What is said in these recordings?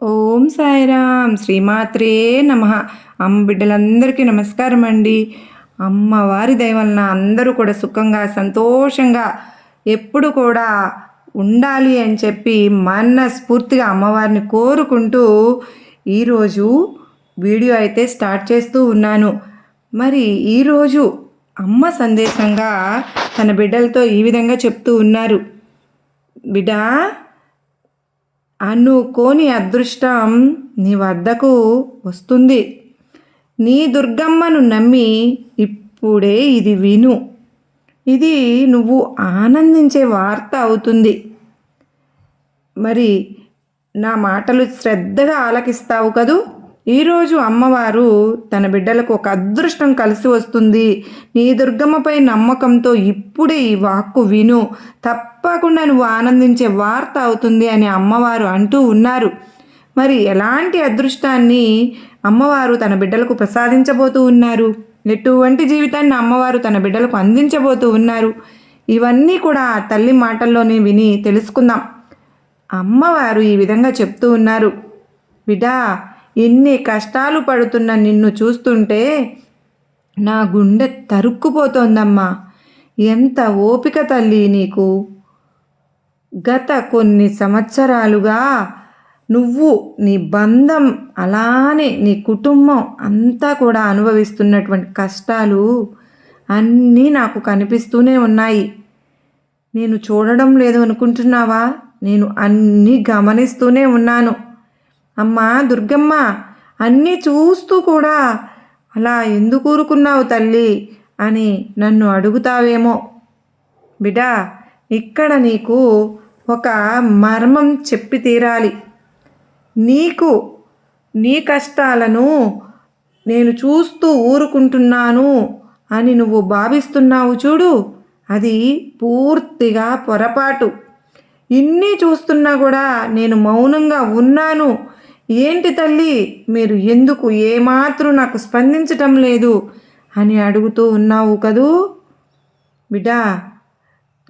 ఓం సాయిరామ్ శ్రీమాత్రే నమ. అమ్మ బిడ్డలందరికీ నమస్కారం అండి. అమ్మవారి దయ వలన అందరూ కూడా సుఖంగా సంతోషంగా ఎప్పుడు కూడా ఉండాలి అని చెప్పి మనస్ఫూర్తిగా అమ్మవారిని కోరుకుంటూ ఈరోజు వీడియో అయితే స్టార్ట్ చేస్తూ ఉన్నాను. మరి ఈరోజు అమ్మ సందేశంగా తన బిడ్డలతో ఈ విధంగా చెప్తూ ఉన్నారు. బిడ్డా, అనుకోని అదృష్టం నీ వద్దకు వస్తుంది. నీ దుర్గమ్మను నమ్మి ఇప్పుడే ఇది విను. ఇది నువ్వు ఆనందించే వార్త అవుతుంది. మరి నా మాటలు శ్రద్ధగా ఆలకిస్తావు కదూ. ఈరోజు అమ్మవారు తన బిడ్డలకు ఒక అదృష్టం కలిసి వస్తుంది. నీ దుర్గమ్మపై నమ్మకంతో ఇప్పుడే ఈ వాక్కు విను. తప్పకుండా నువ్వు ఆనందించే వార్త అవుతుంది అని అమ్మవారు అంటూ ఉన్నారు. మరి ఎలాంటి అదృష్టాన్ని అమ్మవారు తన బిడ్డలకు ప్రసాదించబోతూ ఉన్నారు? ఎటువంటి జీవితాన్ని అమ్మవారు తన బిడ్డలకు అందించబోతూ ఉన్నారు? ఇవన్నీ కూడా ఆ తల్లి మాటల్లోనే విని తెలుసుకుందాం. అమ్మవారు ఈ విధంగా చెప్తూ ఉన్నారు. బిడ్డా, ఎన్ని కష్టాలు పడుతున్న నిన్ను చూస్తుంటే నా గుండె తరుక్కుపోతోందమ్మా. ఎంత ఓపిక తల్లి నీకు. గత కొన్ని సంవత్సరాలుగా నువ్వు, నీ బంధం, అలానే నీ కుటుంబం అంతా కూడా అనుభవిస్తున్నటువంటి కష్టాలు అన్నీ నాకు కనిపిస్తూనే ఉన్నాయి. నేను చూడడం లేదు అనుకుంటున్నావా? నేను అన్నీ గమనిస్తూనే ఉన్నాను. అమ్మా దుర్గమ్మ, అన్నీ చూస్తూ కూడా అలా ఎందుకు ఊరుకున్నావు తల్లి అని నన్ను అడుగుతావేమో. బిడ్డా, ఇక్కడ నీకు ఒక మర్మం చెప్పి తీరాలి. నీకు నీ కష్టాలను నేను చూస్తూ ఊరుకుంటున్నాను అని నువ్వు భావిస్తున్నావు చూడు, అది పూర్తిగా పొరపాటు. ఇన్ని చూస్తున్నా కూడా నేను మౌనంగా ఉన్నాను. ఏంటి తల్లి, మీరు ఎందుకు ఏమాత్రం నాకు స్పందించటం లేదు అని అడుగుతూ ఉన్నావు కదూ. బిడ్డా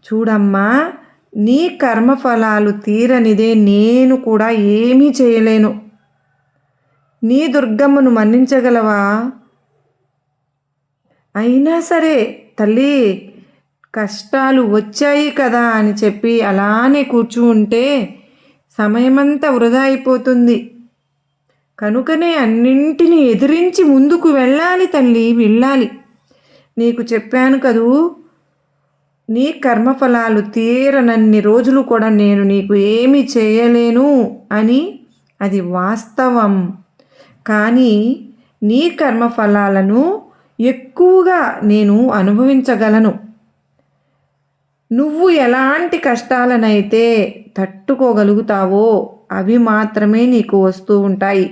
చూడమ్మా, నీ కర్మఫలాలు తీరనిదే నేను కూడా ఏమీ చేయలేను. నీ దుర్గమ్మను మన్నించగలవా? అయినా సరే తల్లి, కష్టాలు వచ్చాయి కదా అని చెప్పి అలానే కూర్చుంటే సమయమంతా వృధా అయిపోతుంది. కనుకనే అన్నింటినీ ఎదిరించి ముందుకు వెళ్ళాలి తల్లి, వెళ్ళాలి. నీకు చెప్పాను కదూ, నీ కర్మఫలాలు తీరనన్ని రోజులు కూడా నేను నీకు ఏమీ చేయలేను అని. అది వాస్తవం. కానీ నీ కర్మఫలాలను ఎక్కువగా నేను అనుభవించగలను. నువ్వు ఎలాంటి కష్టాలనైతే తట్టుకోగలుగుతావో అవి మాత్రమే నీకు వస్తూ ఉంటాయి.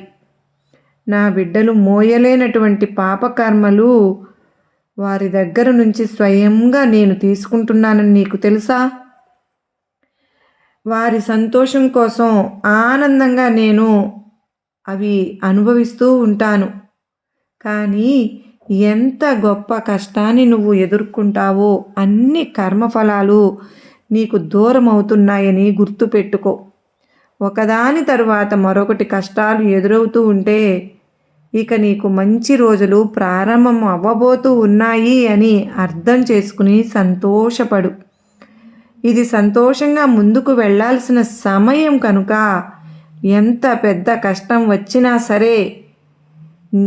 నా బిడ్డలు మోయలేనటువంటి పాపకర్మలు వారి దగ్గర నుంచి స్వయంగా నేను తీసుకుంటున్నానని నీకు తెలుసా? వారి సంతోషం కోసం ఆనందంగా నేను అవి అనుభవిస్తూ ఉంటాను. కానీ ఎంత గొప్ప కష్టాన్ని నువ్వు ఎదుర్కొంటావో అన్ని కర్మఫలాలు నీకు దూరం అవుతున్నాయని గుర్తుపెట్టుకో. ఒకదాని తరువాత మరొకటి కష్టాలు ఎదురవుతూ ఉంటే ఇక నీకు మంచి రోజులు ప్రారంభం అవ్వబోతూ ఉన్నాయి అని అర్థం చేసుకుని సంతోషపడు. ఇది సంతోషంగా ముందుకు వెళ్ళాల్సిన సమయం కనుక ఎంత పెద్ద కష్టం వచ్చినా సరే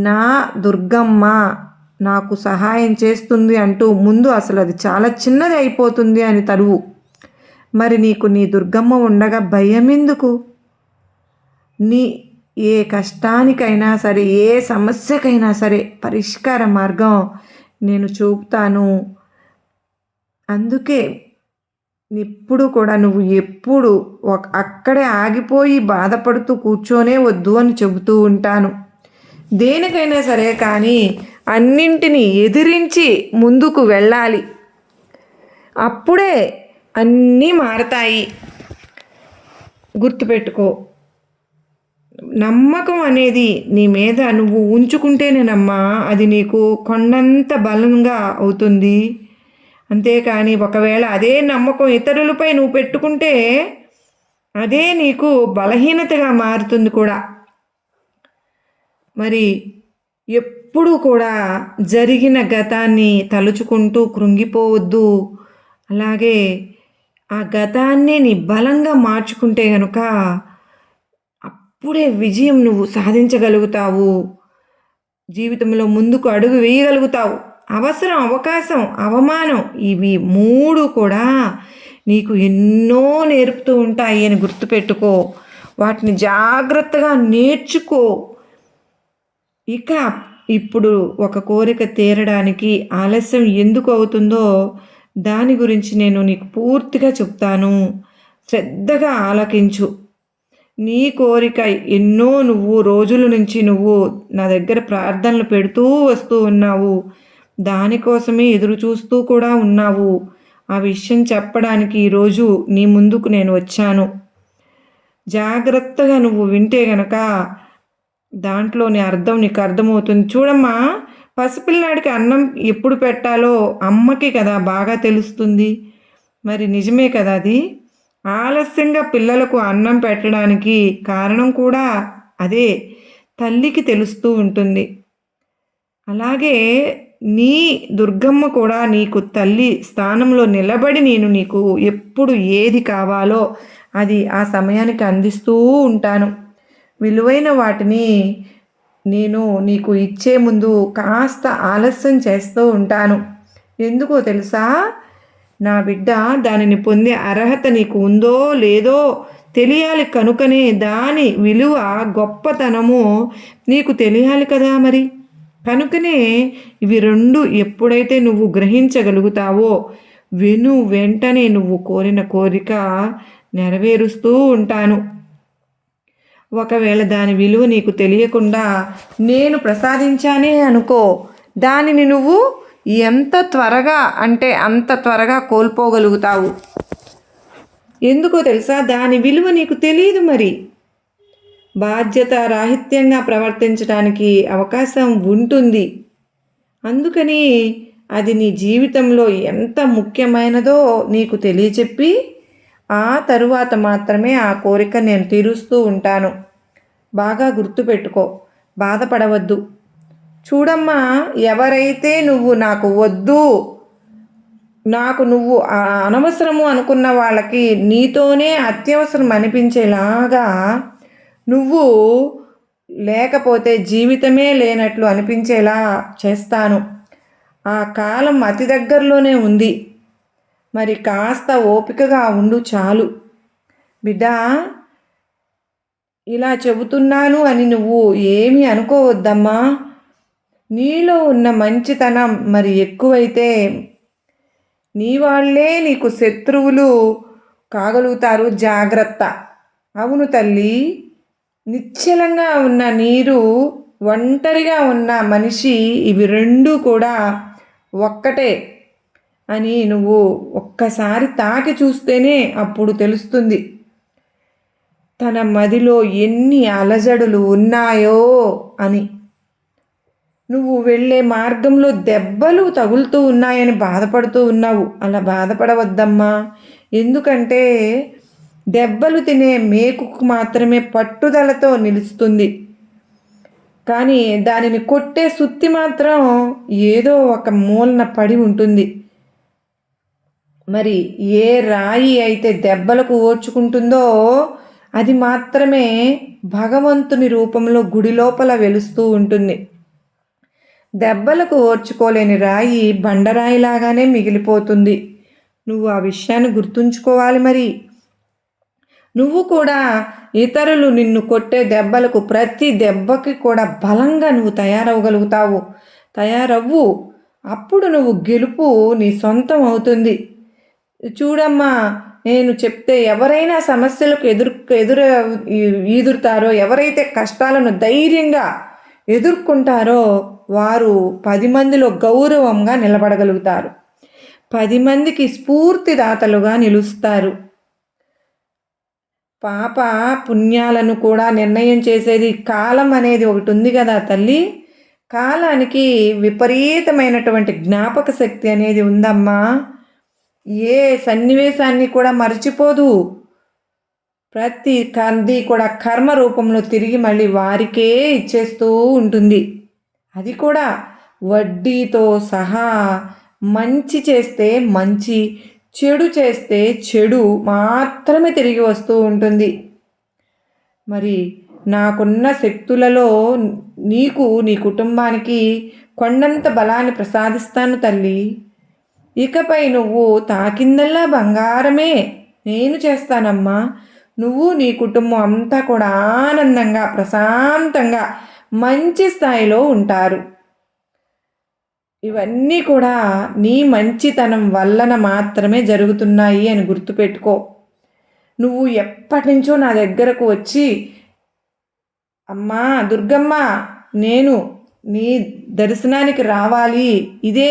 నా దుర్గమ్మ నాకు సహాయం చేస్తుంది అంటూ ముందు అసలు అది చాలా చిన్నది అయిపోతుంది అని తరువు. మరి నీకు నీ దుర్గమ్మ ఉండగా భయం ఎందుకు? నీ ఏ కష్టానికైనా సరే, ఏ సమస్యకైనా సరే పరిష్కార మార్గం నేను చూపుతాను. అందుకే ఇప్పుడు కూడా నువ్వు ఎప్పుడు అక్కడే ఆగిపోయి బాధపడుతూ కూర్చోనే వద్దు అని చెబుతూ ఉంటాను. దేనికైనా సరే కానీ అన్నింటినీ ఎదిరించి ముందుకు వెళ్ళాలి. అప్పుడే అన్నీ మారతాయి. గుర్తుపెట్టుకో. నమ్మకం అనేది నీ మీద నువ్వు ఉంచుకుంటేనేనమ్మా అది నీకు కొండంత బలంగా అవుతుంది. అంతేకాని ఒకవేళ అదే నమ్మకం ఇతరులపై నువ్వు పెట్టుకుంటే అదే నీకు బలహీనతగా మారుతుంది కూడా. మరి ఎప్పుడూ కూడా జరిగిన గతాన్ని తలుచుకుంటూ కృంగిపోవద్దు. అలాగే ఆ గతాన్నే నీ బలంగా మార్చుకుంటే గనుక అప్పుడే విజయం నువ్వు సాధించగలుగుతావు. జీవితంలో ముందుకు అడుగు వేయగలుగుతావు. అవసరం, అవకాశం, అవమానం ఇవి 3 కూడా నీకు ఎన్నో నేర్పుతూ ఉంటాయి అని గుర్తుపెట్టుకో. వాటిని జాగ్రత్తగా నేర్చుకో. ఇక ఇప్పుడు ఒక కోరిక తీరడానికి ఆలస్యం ఎందుకు అవుతుందో దాని గురించి నేను నీకు పూర్తిగా చెప్తాను. శ్రద్ధగా ఆలకించు. నీ కోరిక ఎన్నో నువ్వు రోజుల నుంచి నువ్వు నా దగ్గర ప్రార్థనలు పెడుతూ వస్తూ ఉన్నావు. దానికోసమే ఎదురు చూస్తూ కూడా ఉన్నావు. ఆ విషయం చెప్పడానికి ఈరోజు నీ ముందుకు నేను వచ్చాను. జాగ్రత్తగా నువ్వు వింటే గనక దాంట్లోని అర్థం నీకు అర్థమవుతుంది. చూడమ్మా, పసిపిల్లాడికి అన్నం ఎప్పుడు పెట్టాలో అమ్మకి కదా బాగా తెలుస్తుంది. మరి నిజమే కదా అది. ఆలస్యంగా పిల్లలకు అన్నం పెట్టడానికి కారణం కూడా అదే. తల్లికి తెలుస్తూ ఉంటుంది. అలాగే నీ దుర్గమ్మ కూడా నీకు తల్లి స్థానంలో నిలబడి నేను నీకు ఎప్పుడు ఏది కావాలో అది ఆ సమయానికి అందిస్తూ ఉంటాను. విలువైన వాటిని నేను నీకు ఇచ్చే ముందు కాస్త ఆలస్యం చేస్తూ ఉంటాను. ఎందుకో తెలుసా? నా బిడ్డ, దానిని పొందే అర్హత నీకు ఉందో లేదో తెలియాలి కనుకనే దాని విలువ, గొప్పతనము నీకు తెలియాలి కదా మరి. కనుకనే ఇవి 2 ఎప్పుడైతే నువ్వు గ్రహించగలుగుతావో వెంటనే నువ్వు కోరిన కోరిక నెరవేరుస్తూ ఉంటాను. ఒకవేళ దాని విలువ నీకు తెలియకుండా నేను ప్రసాదించానే అనుకో, దానిని నువ్వు ఎంత త్వరగా అంటే అంత త్వరగా కోల్పోగలుగుతావు. ఎందుకో తెలుసా? దాని విలువ నీకు తెలియదు మరి. బాధ్యత రాహిత్యంగా ప్రవర్తించడానికి అవకాశం ఉంటుంది. అందుకని అది నీ జీవితంలో ఎంత ముఖ్యమైనదో నీకు తెలియచెప్పి ఆ తరువాత మాత్రమే ఆ కోరిక నేను తీరుస్తూ ఉంటాను. బాగా గుర్తుపెట్టుకో. బాధపడవద్దు. చూడమ్మా, ఎవరైతే నువ్వు నాకు వద్దు, నాకు నువ్వు అనవసరము అనుకున్న వాళ్ళకి నీతోనే అత్యవసరం అనిపించేలాగా నువ్వు లేకపోతే జీవితమే లేనట్లు అనిపించేలా చేస్తాను. ఆ కాలం అతి దగ్గరలోనే ఉంది. మరి కాస్త ఓపికగా ఉండు చాలు. బిడ్డా, ఇలా చెబుతున్నాను అని నువ్వు ఏమీ అనుకోవద్దమ్మా. నీలో ఉన్న మంచితనం మరి ఎక్కువైతే నీ వాళ్ళే నీకు శత్రువులు కాగలుగుతారు. జాగ్రత్త. అవును తల్లి, నిశ్చలంగా ఉన్న నీరు, ఒంటరిగా ఉన్న మనిషి ఇవి 2 కూడా ఒక్కటే అని నువ్వు ఒక్కసారి తాకి చూస్తేనే అప్పుడు తెలుస్తుంది. తన మదిలో ఎన్ని అలజడులు ఉన్నాయో అని. నువ్వు వెళ్ళే మార్గంలో దెబ్బలు తగులుతూ ఉన్నాయని బాధపడుతూ ఉన్నావు. అలా బాధపడవద్దమ్మా. ఎందుకంటే దెబ్బలు తినే మేకుకు మాత్రమే పట్టుదలతో నిలుస్తుంది. కానీ దానిని కొట్టే సుత్తి మాత్రం ఏదో ఒక మూలన పడి ఉంటుంది. మరి ఏ రాయి అయితే దెబ్బలకు ఓర్చుకుంటుందో అది మాత్రమే భగవంతుని రూపంలో గుడి లోపల వెలుస్తూ ఉంటుంది. దెబ్బలకు ఓర్చుకోలేని రాయి బండరాయిలాగానే మిగిలిపోతుంది. నువ్వు ఆ విషయాన్ని గుర్తుంచుకోవాలి మరి. నువ్వు కూడా ఇతరులు నిన్ను కొట్టే దెబ్బలకు ప్రతి దెబ్బకి కూడా బలంగా నువ్వు తయారవ్వు. అప్పుడు నువ్వు గెలుపు నీ సొంతం అవుతుంది. చూడమ్మా, నేను చెప్తే ఎవరైనా సమస్యలకు ఈదురుతారో, ఎవరైతే కష్టాలను ధైర్యంగా ఎదుర్కొంటారో వారు 10 మందిలో గౌరవంగా నిలబడగలుగుతారు. 10 మందికి స్ఫూర్తిదాతలుగా నిలుస్తారు. పాప పుణ్యాలను కూడా నిర్ణయం చేసేది కాలం అనేది ఒకటి ఉంది కదా తల్లి. కాలానికి విపరీతమైనటువంటి జ్ఞాపక శక్తి అనేది ఉందమ్మా. ఏ సన్నివేశాన్ని కూడా మర్చిపోదు. కంది కూడా కర్మ రూపంలో తిరిగి మళ్ళీ వారికే ఇచ్చేస్తూ ఉంటుంది. అది కూడా వడ్డీతో సహా. మంచి చేస్తే మంచి, చెడు చేస్తే చెడు మాత్రమే తిరిగి వస్తూ ఉంటుంది. మరి నాకున్న శక్తులలో నీకు, నీ కుటుంబానికి కొండంత బలాన్ని ప్రసాదిస్తాను తల్లి. ఇకపై నువ్వు తాకిందల్లా బంగారమే నేను చేస్తానమ్మా. నువ్వు నీ కుటుంబం అంతా కూడా ఆనందంగా, ప్రశాంతంగా, మంచి స్థాయిలో ఉంటారు. ఇవన్నీ కూడా నీ మంచితనం వలన మాత్రమే జరుగుతున్నాయి అని గుర్తుపెట్టుకో. నువ్వు ఎప్పటి నుంచో నా దగ్గరకు వచ్చి, అమ్మా దుర్గమ్మ, నేను నీ దర్శనానికి రావాలి, ఇదే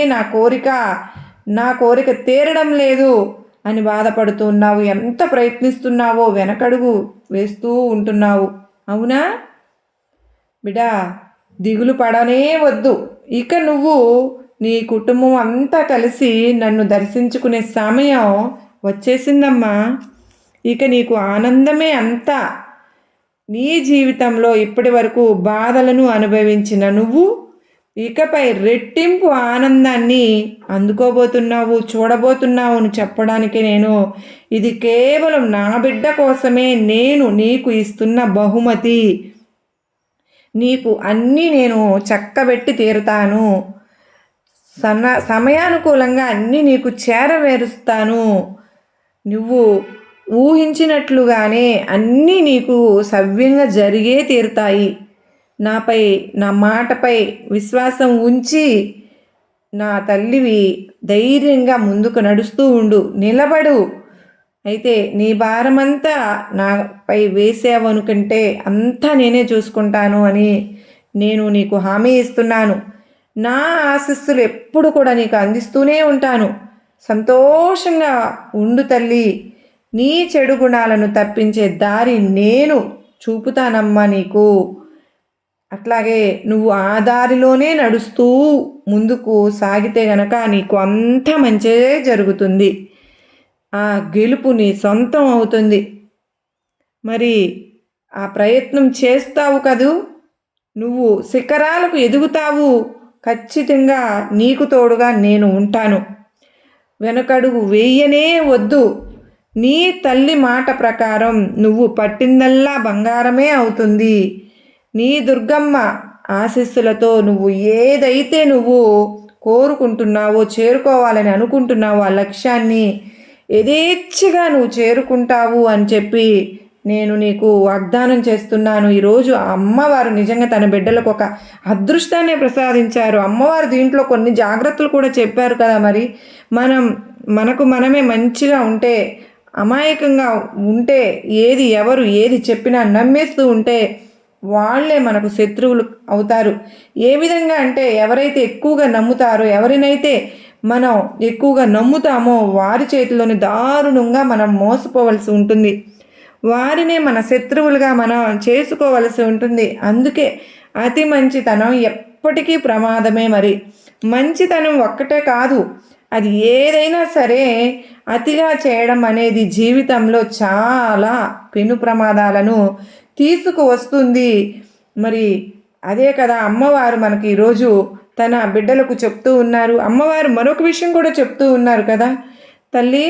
నా కోరిక తీరడం లేదు అని బాధపడుతున్నావు. ఎంత ప్రయత్నిస్తున్నావో వెనకడుగు వేస్తూ ఉంటున్నావు. అవునా బిడా? దిగులు పడనే వద్దు. ఇక నువ్వు నీ కుటుంబం అంతా కలిసి నన్ను దర్శించుకునే సమయం వచ్చేసిందమ్మా. ఇక నీకు ఆనందమే అంతా. నీ జీవితంలో ఇప్పటి వరకు బాధలను అనుభవించిన నువ్వు ఇకపై రెట్టింపు ఆనందాన్ని అందుకోబోతున్నావు, చూడబోతున్నావు అని చెప్పడానికి ఇది కేవలం నా బిడ్డ కోసమే నేను నీకు ఇస్తున్న బహుమతి. నీకు అన్నీ నేను చక్కబెట్టి తీరుతాను. సమయానుకూలంగా అన్నీ నీకు చేరవేరుస్తాను. నువ్వు ఊహించినట్లుగానే అన్నీ నీకు సవ్యంగా జరిగే తీరుతాయి. నాపై, నా మాటపై విశ్వాసం ఉంచి నా తల్లివి ధైర్యంగా ముందుకు నడుస్తూ ఉండు, నిలబడు. అయితే నీ భారమంతా నాపై వేసావనుకంటే అంతా నేనే చూసుకుంటాను అని నేను నీకు హామీ ఇస్తున్నాను. నా ఆశీస్సులు ఎప్పుడు కూడా నీకు అందిస్తూనే ఉంటాను. సంతోషంగా ఉండు తల్లి. నీ చెడు గుణాలను తప్పించే దారి నేను చూపుతానమ్మా నీకు. అట్లాగే నువ్వు ఆ దారిలోనే నడుస్తూ ముందుకు సాగితే గనక నీకు అంతా మంచే జరుగుతుంది. ఆ గెలుపు నీ సొంతం అవుతుంది. మరి ఆ ప్రయత్నం చేస్తావు కదూ, నువ్వు శిఖరాలకు ఎదుగుతావు. ఖచ్చితంగా నీకు తోడుగా నేను ఉంటాను. వెనకడుగు వేయనే వద్దు. నీ తల్లి మాట ప్రకారం నువ్వు పట్టిందల్లా బంగారమే అవుతుంది. నీ దుర్గమ్మ ఆశీస్సులతో నువ్వు ఏదైతే నువ్వు కోరుకుంటున్నావో, చేరుకోవాలని అనుకుంటున్నావో ఆ లక్ష్యాన్ని యథేచ్ఛగా నువ్వు చేరుకుంటావు అని చెప్పి నేను నీకు వాగ్దానం చేస్తున్నాను. ఈరోజు అమ్మవారు నిజంగా తన బిడ్డలకు ఒక అదృష్టాన్ని ప్రసాదించారు. అమ్మవారు దీంట్లో కొన్ని జాగ్రత్తలు కూడా చెప్పారు కదా. మరి మనకు మనమే మంచిగా ఉంటే, అమాయకంగా ఉంటే, ఎవరు ఏది చెప్పినా నమ్మేస్తూ ఉంటే వాళ్ళే మనకు శత్రువులు అవుతారు. ఏ విధంగా అంటే ఎవరైతే ఎక్కువగా నమ్ముతారో, ఎవరినైతే మనం ఎక్కువగా నమ్ముతామో వారి చేతిలోని దారుణంగా మనం మోసపోవలసి ఉంటుంది. వారినే మన శత్రువులుగా మనం చేసుకోవలసి ఉంటుంది. అందుకే అతి మంచితనం ఎప్పటికీ ప్రమాదమే. మరి మంచితనం ఒక్కటే కాదు, అది ఏదైనా సరే అతిగా చేయడం అనేది జీవితంలో చాలా పెను ప్రమాదాలను తీసుకువస్తుంది. మరి అదే కదా అమ్మవారు మనకి ఈరోజు తన బిడ్డలకు చెప్తూ ఉన్నారు. అమ్మవారు మరొక విషయం కూడా చెప్తూ ఉన్నారు కదా, తల్లి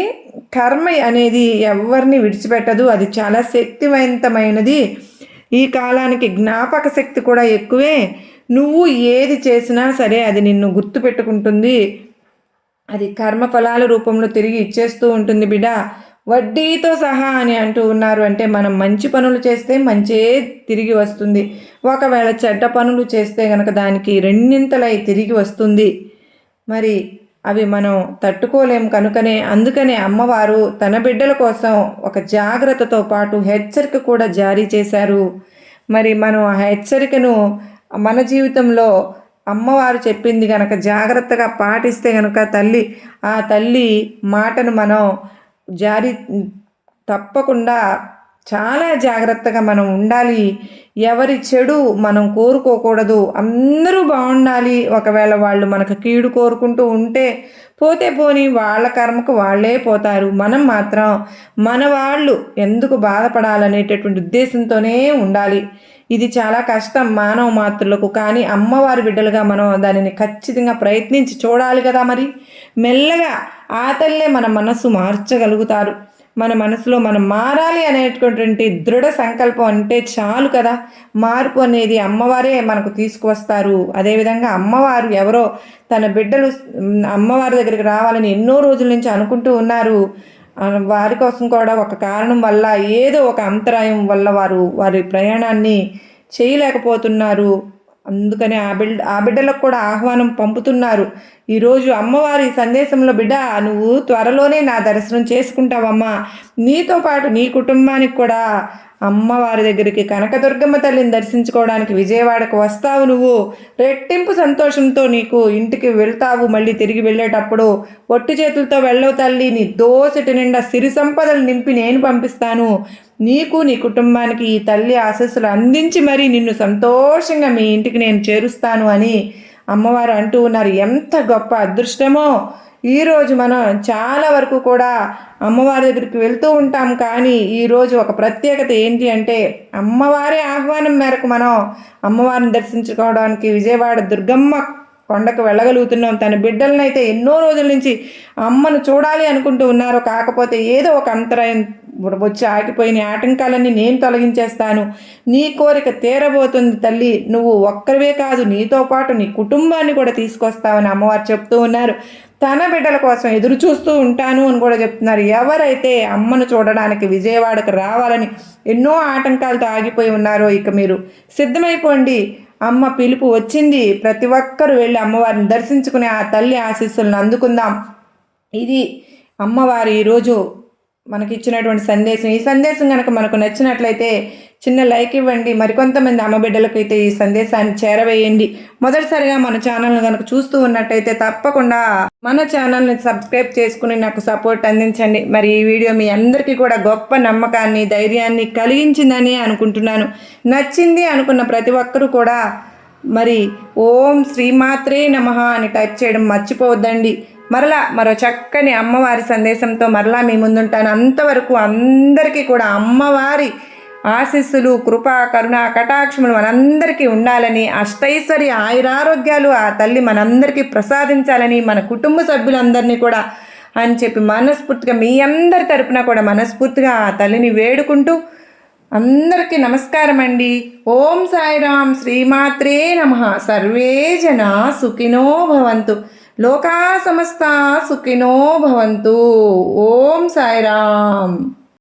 కర్మ అనేది ఎవరిని విడిచిపెట్టదు, అది చాలా శక్తివంతమైనది. ఈ కాలానికి జ్ఞాపక శక్తి కూడా ఎక్కువే. నువ్వు ఏది చేసినా సరే అది నిన్ను గుర్తుపెట్టుకుంటుంది. అది కర్మఫలాల రూపంలో తిరిగి ఇచ్చేస్తూ ఉంటుంది బిడ్డ, వడ్డీతో సహా అని అంటూ ఉన్నారు. అంటే మనం మంచి పనులు చేస్తే మంచే తిరిగి వస్తుంది. ఒకవేళ చెడ్డ పనులు చేస్తే కనుక దానికి రెండింతలై తిరిగి వస్తుంది. మరి అవి మనం తట్టుకోలేము కనుకనే, అందుకనే అమ్మవారు తన బిడ్డల కోసం ఒక జాగ్రత్తతో పాటు హెచ్చరిక కూడా జారీ చేశారు. మరి మనం ఆ హెచ్చరికను మన జీవితంలో అమ్మవారు చెప్పింది కనుక జాగ్రత్తగా పాటిస్తే కనుక ఆ తల్లి మాటను మనం తప్పకుండా చాలా జాగ్రత్తగా మనం ఉండాలి. ఎవరి చెడు మనం కోరుకోకూడదు. అందరూ బాగుండాలి. ఒకవేళ వాళ్ళు మనకు కీడు కోరుకుంటూ ఉంటే పోతే పోనీ వాళ్ళ కర్మకు వాళ్ళే పోతారు. మనం మాత్రం మన వాళ్ళు ఎందుకు బాధపడాలనేటటువంటి ఉద్దేశంతోనే ఉండాలి. ఇది చాలా కష్టం మానవ మాతృలకు. కానీ అమ్మవారి బిడ్డలుగా మనం దానిని ఖచ్చితంగా ప్రయత్నించి చూడాలి కదా మరి. మెల్లగా ఆ తల్లే మన మనస్సు మార్చగలుగుతారు. మన మనసులో మనం మారాలి అనేటటువంటి దృఢ సంకల్పం అంటే చాలు కదా. మార్పు అనేది అమ్మవారే మనకు తీసుకువస్తారు. అదేవిధంగా అమ్మవారు ఎవరో తన బిడ్డలు అమ్మవారి దగ్గరికి రావాలని ఎన్నో రోజుల నుంచి అనుకుంటూ ఉన్నారు. వారి కోసం కూడా ఒక కారణం వల్ల ఏదో ఒక అంతరాయం వల్ల వారి ప్రయాణాన్ని చేయలేకపోతున్నారు. అందుకని ఆ బిడ్డలకు కూడా ఆహ్వానం పంపుతున్నారు. ఈరోజు అమ్మవారి సందేశంలో, బిడ్డ నువ్వు త్వరలోనే నా దర్శనం చేసుకుంటావమ్మా, నీతో పాటు నీ కుటుంబానికి కూడా అమ్మవారి దగ్గరికి కనకదుర్గమ్మ తల్లిని దర్శించుకోవడానికి విజయవాడకు వస్తావు. నువ్వు రెట్టింపు సంతోషంతో నీకు ఇంటికి వెళ్తావు. మళ్ళీ తిరిగి వెళ్ళేటప్పుడు ఒట్టి చేతులతో వెళ్ళవు తల్లి. నీ దోసటి నిండా సిరి సంపదలు నింపి నేను పంపిస్తాను. నీకు నీ కుటుంబానికి ఈ తల్లి ఆశీస్సులు అందించి మరీ నిన్ను సంతోషంగా మీ ఇంటికి నేను చేరుస్తాను అని అమ్మవారు అంటూ ఉన్నారు. ఎంత గొప్ప అదృష్టమో. ఈరోజు మనం చాలా వరకు కూడా అమ్మవారి దగ్గరికి వెళ్తూ ఉంటాం. కానీ ఈరోజు ఒక ప్రత్యేకత ఏంటి అంటే అమ్మవారి ఆహ్వానం మేరకు మనం అమ్మవారిని దర్శించుకోవడానికి విజయవాడ దుర్గమ్మ కొండకు వెళ్ళగలుగుతున్నాం. తన బిడ్డలనైతే ఎన్నో రోజుల నుంచి అమ్మను చూడాలి అనుకుంటూ ఉన్నారు. కాకపోతే ఏదో ఒక అంతరాయం వచ్చి ఆగిపోయిన ఆటంకాలన్నీ నేను తొలగించేస్తాను. నీ కోరిక తీరబోతుంది తల్లి. నువ్వు ఒక్కరివే కాదు, నీతో పాటు నీ కుటుంబాన్ని కూడా తీసుకొస్తావని అమ్మవారు చెప్తూ ఉన్నారు. తన బిడ్డల కోసం ఎదురు చూస్తూ ఉంటాను అని కూడా చెప్తున్నారు. ఎవరైతే అమ్మను చూడడానికి విజయవాడకు రావాలని ఎన్నో ఆటంకాలతో ఆగిపోయి ఉన్నారో ఇక మీరు సిద్ధమైపోండి. అమ్మ పిలుపు వచ్చింది. ప్రతి ఒక్కరూ వెళ్ళి అమ్మవారిని దర్శించుకుని ఆ తల్లి ఆశీస్సులను అందుకుందాం. ఇది అమ్మవారు ఈరోజు మనకిచ్చినటువంటి సందేశం. ఈ సందేశం కనుక మనకు నచ్చినట్లయితే చిన్న లైక్ ఇవ్వండి. మరికొంతమంది అమ్మ బిడ్డలకైతే ఈ సందేశాన్ని చేరవేయండి. మొదటిసారిగా మన ఛానల్ని కనుక చూస్తూ ఉన్నట్టయితే తప్పకుండా మన ఛానల్ని సబ్స్క్రైబ్ చేసుకుని నాకు సపోర్ట్ అందించండి. మరి ఈ వీడియో మీ అందరికీ కూడా గొప్ప నమ్మకాన్ని, ధైర్యాన్ని కలిగించిందని అనుకుంటున్నాను. నచ్చింది అనుకున్న ప్రతి ఒక్కరూ కూడా మరి ఓం శ్రీమాత్రే నమః అని టైప్ చేయడం మర్చిపోవద్దండి. మరో చక్కని అమ్మవారి సందేశంతో మరలా మీ ముందుంటాను. అంతవరకు అందరికీ కూడా అమ్మవారి ఆశీస్సులు, కృప, కరుణ, కటాక్షములు మనందరికీ ఉండాలని, అష్టైశ్వర్య ఆయురారోగ్యాలు ఆ తల్లి మనందరికీ ప్రసాదించాలని, మన కుటుంబ సభ్యులందరినీ కూడా అని చెప్పి మనస్ఫూర్తిగా మీ అందరి తరపున కూడా మనస్ఫూర్తిగా ఆ తల్లిని వేడుకుంటూ అందరికీ నమస్కారం అండి. ఓం సాయిరాం. శ్రీమాత్రే నమః. సర్వే జన సుఖినో భవంతు. లోకా సమస్త సుఖినో భవంతు. ఓం సాయిరాం.